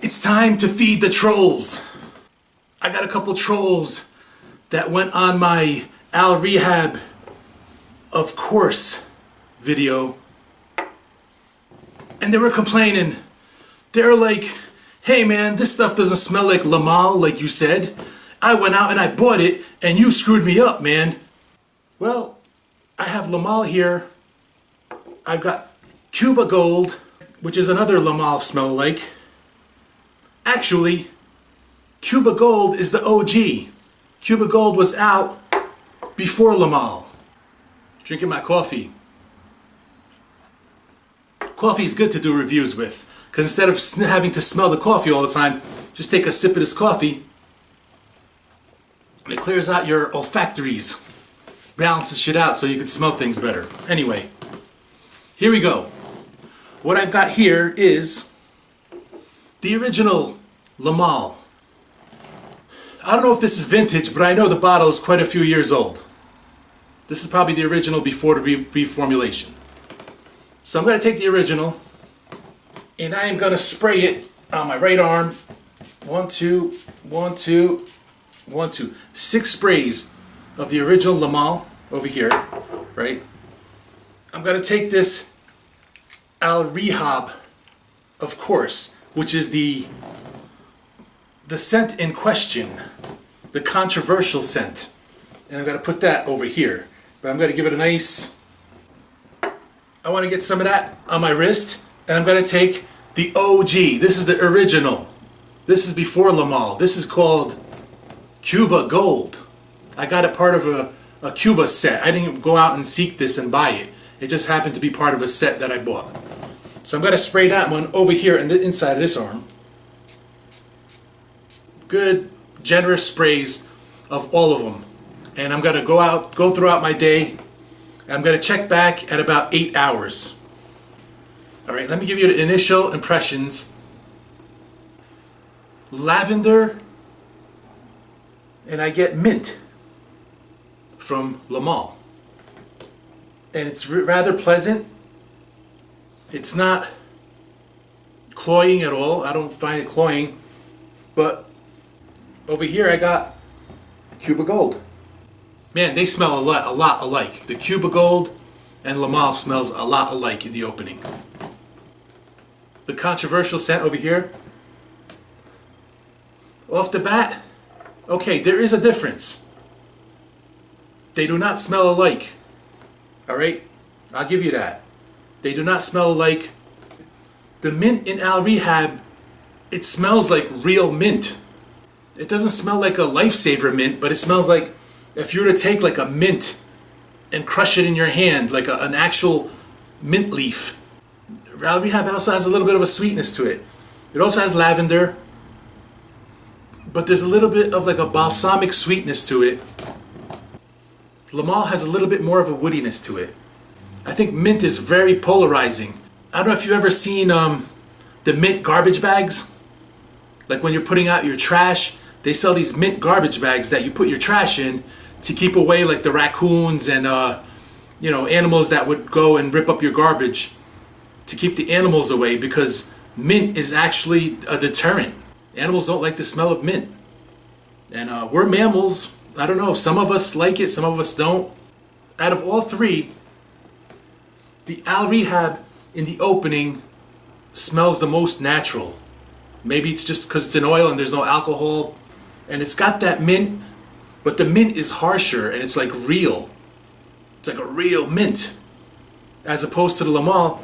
It's time to feed the trolls. I got a couple trolls that went on my al-rehab, of course, video. And they were complaining. They're like, hey man, this stuff doesn't smell like Lamal like you said. I went out and I bought it and you screwed me up, man. Well, I have Lamal here. I've got Cuba Gold, which is another Lamal smell-alike. Actually, Cuba Gold is the OG. Cuba Gold was out before Lamal. Drinking my coffee. Coffee is good to do reviews with, because instead of having to smell the coffee all the time, just take a sip of this coffee and it clears out your olfactories. Balances shit out so you can smell things better. Anyway, here we go. What I've got here is the original Lamal. I don't know if this is vintage, but I know the bottle is quite a few years old. This is probably the original before the reformulation. So I'm going to take the original and I am going to spray it on my right arm. 1, 2, 1, 2, 1, 2. 6 sprays of the original Lamal over here, right? I'm going to take this al-rehab, of course, which is the scent in question, the controversial scent. And I'm going to put that over here. But I'm going to give it a nice... I want to get some of that on my wrist. And I'm going to take the OG. This is the original. This is before Lamal. This is called Cuba Gold. I got it part of a Cuba set. I didn't go out and seek this and buy it. It just happened to be part of a set that I bought. So I'm going to spray that one over here in the inside of this arm. Good, generous sprays of all of them. And I'm going to go throughout my day. I'm going to check back at about 8 hours. All right, let me give you the initial impressions. Lavender, and I get mint from Lamal. And it's rather pleasant. It's not cloying at all. I don't find it cloying. But over here I got Cuba Gold. Man, they smell a lot alike. The Cuba Gold and Lamal smells a lot alike in the opening. The controversial scent over here. Off the bat, okay, there is a difference. They do not smell alike. Alright? I'll give you that. They do not smell alike. The mint in al-rehab, it smells like real mint. It doesn't smell like a lifesaver mint, but it smells like if you were to take like a mint and crush it in your hand, like an actual mint leaf. Al-rehab also has a little bit of a sweetness to it. It also has lavender, but there's a little bit of like a balsamic sweetness to it. Lamal has a little bit more of a woodiness to it. I think mint is very polarizing. I don't know if you've ever seen the mint garbage bags. Like when you're putting out your trash, they sell these mint garbage bags that you put your trash in to keep away like the raccoons and you know, animals that would go and rip up your garbage, to keep the animals away, because mint is actually a deterrent. Animals don't like the smell of mint. And we're mammals. I don't know, some of us like it, some of us don't. Out of all three, the al-rehab in the opening smells the most natural. Maybe it's just because it's an oil and there's no alcohol. And it's got that mint, but the mint is harsher and it's like real. It's like a real mint. As opposed to the Lamal.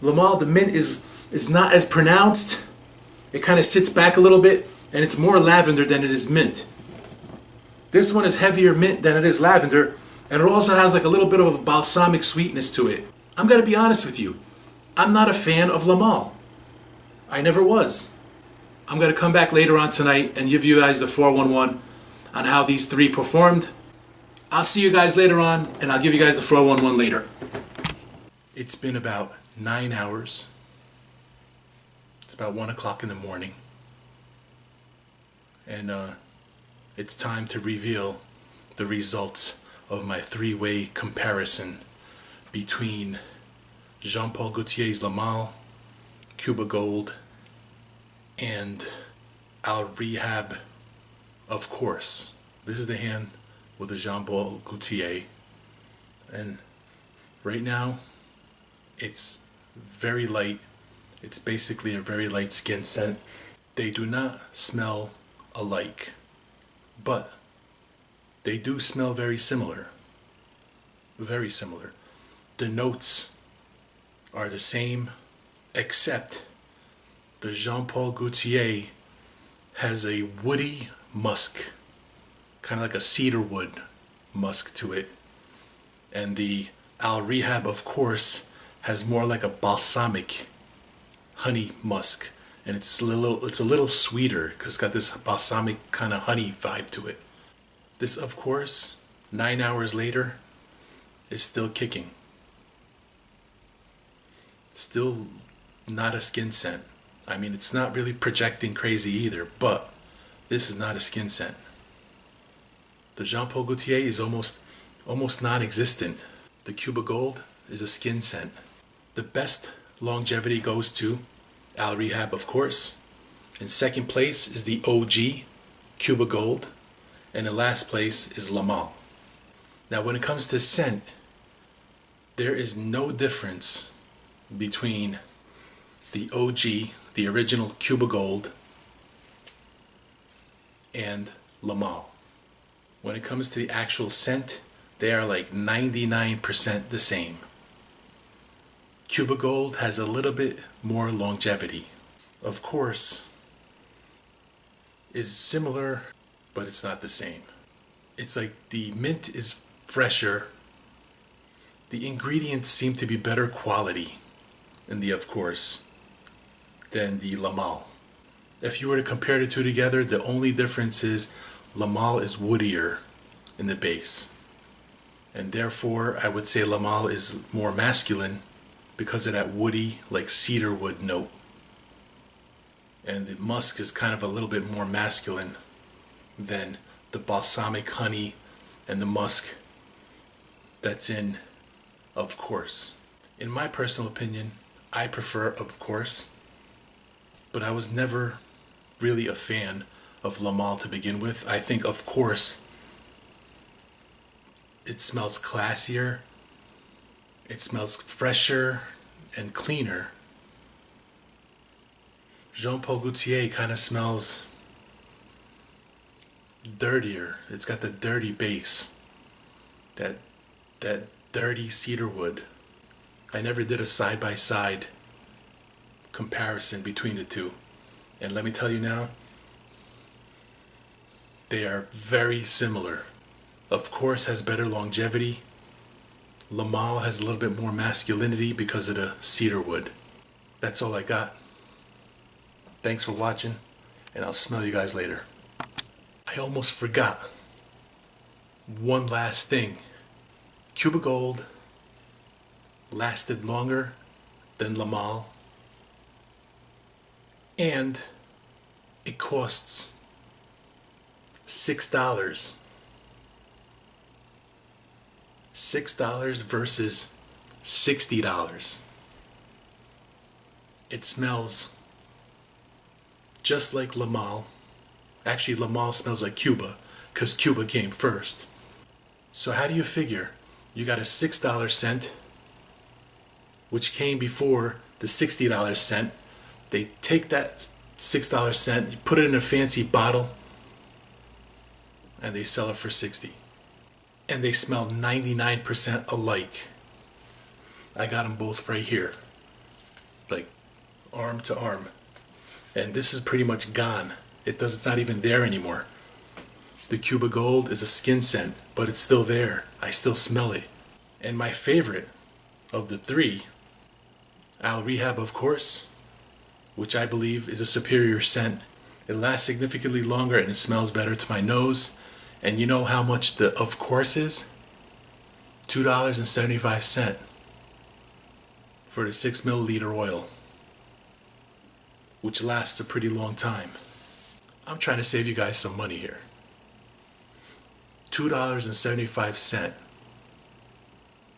Lamal, the mint is not as pronounced. It kind of sits back a little bit and it's more lavender than it is mint. This one is heavier mint than it is lavender, and it also has like a little bit of a balsamic sweetness to it. I'm going to be honest with you. I'm not a fan of Lamal. I never was. I'm going to come back later on tonight and give you guys the 411 on how these three performed. I'll see you guys later on, and I'll give you guys the 411 later. It's been about 9 hours. It's about 1 o'clock in the morning. And it's time to reveal the results of my three-way comparison between Jean Paul Gaultier's Lamal, Cuba Gold, and al-rehab, of course. This is the hand with the Jean Paul Gaultier, and right now it's very light. It's basically a very light skin scent. They do not smell alike, but they do smell very similar. Very similar. The notes are the same, except the Jean Paul Gaultier has a woody musk, kind of like a cedar wood musk to it. And the al-rehab, of course, has more like a balsamic honey musk, and it's a little sweeter because it's got this balsamic kind of honey vibe to it. This, of course, 9 hours later, is still kicking. Still not a skin scent. I mean, it's not really projecting crazy either, but this is not a skin scent. The Jean Paul Gaultier is almost non-existent. The Cuba Gold is a skin scent. The best longevity goes to al-rehab, of course. In second place is the OG Cuba Gold, and in last place is Lamal. Now, when it comes to scent, there is no difference between the OG, the original Cuba Gold, and Lamal. When it comes to the actual scent, they are like 99% the same. Cuba Gold has a little bit more longevity. Of course, is similar, but it's not the same. It's like the mint is fresher. The ingredients seem to be better quality in the of course than the Lamal. If you were to compare the two together, the only difference is Lamal is woodier in the base. And therefore, I would say Lamal is more masculine because of that woody, like cedar wood note. And the musk is kind of a little bit more masculine than the balsamic honey and the musk that's in of course. In my personal opinion, I prefer of course, but I was never really a fan of Lamal to begin with. I think of course it smells classier, it smells fresher and cleaner. Jean Paul Gaultier kind of smells dirtier. It's got the dirty base, that dirty cedar wood. I never did a side-by-side comparison between the two. And let me tell you now, they are very similar. Of course has better longevity. Lamal has a little bit more masculinity because of the cedar wood. That's all I got. Thanks for watching, and I'll smell you guys later. I almost forgot one last thing. Cuba Gold lasted longer than Lamal, and it costs $6. $6 versus $60. It smells just like Lamal. Actually, Lamal smells like Cuba because Cuba came first. So how do you figure? You got a $6 scent, which came before the $60 scent. They take that $6 scent, you put it in a fancy bottle, and they sell it for $60. And they smell 99% alike. I got them both right here, like arm to arm. And this is pretty much gone. It's not even there anymore. The Cuba Gold is a skin scent, but it's still there. I still smell it. And my favorite of the three, al-rehab, of course, which I believe is a superior scent. It lasts significantly longer and it smells better to my nose. And you know how much the of course is? $2.75 for the 6 milliliter oil, which lasts a pretty long time. I'm trying to save you guys some money here. $2.75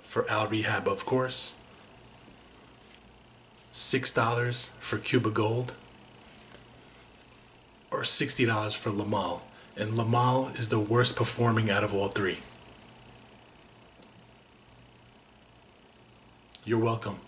for al-rehab, of course. $6 for Cuba Gold. or $60 for Lamal. And Lamal is the worst performing out of all three. You're welcome.